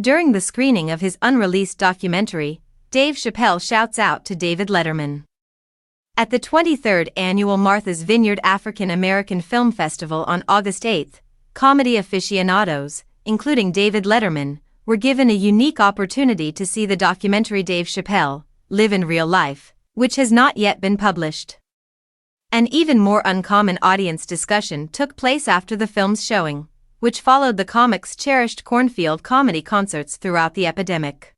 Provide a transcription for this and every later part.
During the screening of his unreleased documentary, Dave Chappelle shouts out to David Letterman. At the 23rd Annual Martha's Vineyard African American Film Festival on August 8, comedy aficionados, including David Letterman, were given a unique opportunity to see the documentary Dave Chappelle, Live in Real Life, which has not yet been published. An even more uncommon audience discussion took place after the film's showing, which followed the comic's cherished cornfield comedy concerts throughout the epidemic.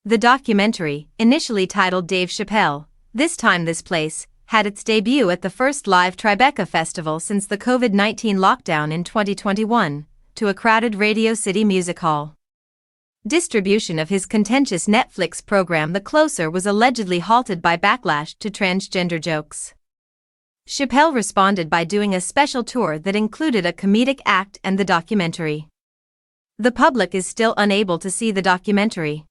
The documentary, initially titled Dave Chappelle, This Time This Place, had its debut at the first live Tribeca festival since the COVID-19 lockdown in 2021, to a crowded Radio City Music Hall. Distribution of his contentious Netflix program The Closer was allegedly halted by backlash to transgender jokes. Chappelle responded by doing a special tour that included a comedic act and the documentary. The public is still unable to see the documentary.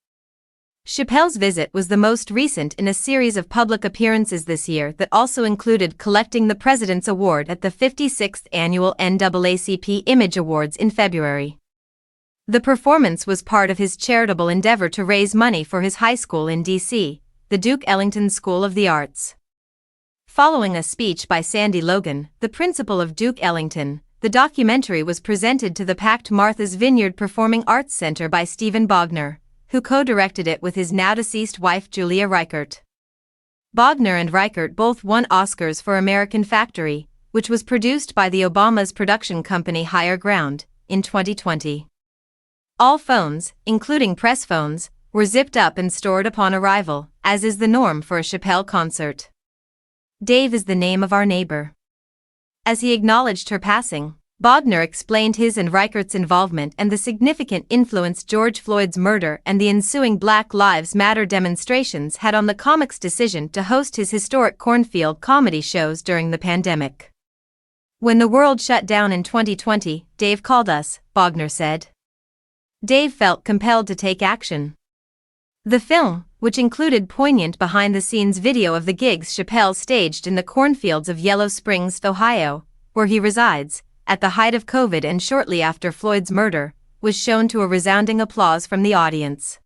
Chappelle's visit was the most recent in a series of public appearances this year that also included collecting the President's Award at the 56th Annual NAACP Image Awards in February. The performance was part of his charitable endeavor to raise money for his high school in D.C., the Duke Ellington School of the Arts. Following a speech by Sandy Logan, the principal of Duke Ellington, the documentary was presented to the packed Martha's Vineyard Performing Arts Center by Stephen Bogner, who co-directed it with his now-deceased wife Julia Reichert. Bogner and Reichert both won Oscars for American Factory, which was produced by the Obama's production company Higher Ground, in 2020. All phones, including press phones, were zipped up and stored upon arrival, as is the norm for a Chappelle concert. Dave is the name of our neighbor. As he acknowledged her passing, Bogner explained his and Reichert's involvement and the significant influence George Floyd's murder and the ensuing Black Lives Matter demonstrations had on the comic's decision to host his historic cornfield comedy shows during the pandemic. When the world shut down in 2020, Dave called us, Bogner said. Dave felt compelled to take action. The film, which included poignant behind-the-scenes video of the gigs Chappelle staged in the cornfields of Yellow Springs, Ohio, where he resides, at the height of COVID and shortly after Floyd's murder, was shown to a resounding applause from the audience.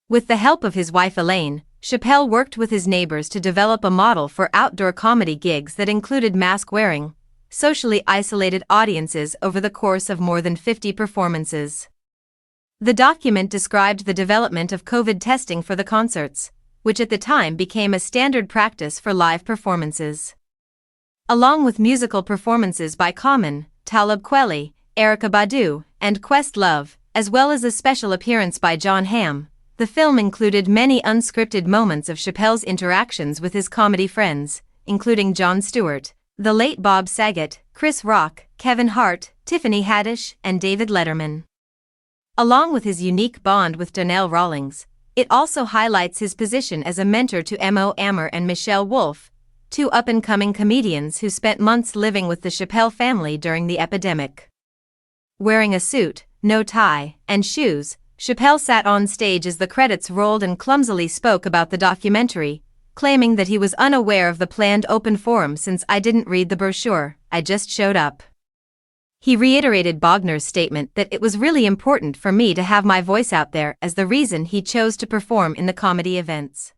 With the help of his wife Elaine, Chappelle worked with his neighbors to develop a model for outdoor comedy gigs that included mask-wearing, socially isolated audiences over the course of more than 50 performances. The document described the development of COVID testing for the concerts, which at the time became a standard practice for live performances. Along with musical performances by Common, Talib Kweli, Erykah Badu, and Questlove, as well as a special appearance by John Hamm, the film included many unscripted moments of Chappelle's interactions with his comedy friends, including Jon Stewart, the late Bob Saget, Chris Rock, Kevin Hart, Tiffany Haddish, and David Letterman. Along with his unique bond with Donnell Rawlings, it also highlights his position as a mentor to M.O. Amer and Michelle Wolf, two up-and-coming comedians who spent months living with the Chappelle family during the epidemic. Wearing a suit, no tie, and shoes, Chappelle sat on stage as the credits rolled and clumsily spoke about the documentary, claiming that he was unaware of the planned open forum since I didn't read the brochure, I just showed up. He reiterated Bogner's statement that it was really important for me to have my voice out there as the reason he chose to perform in the comedy events.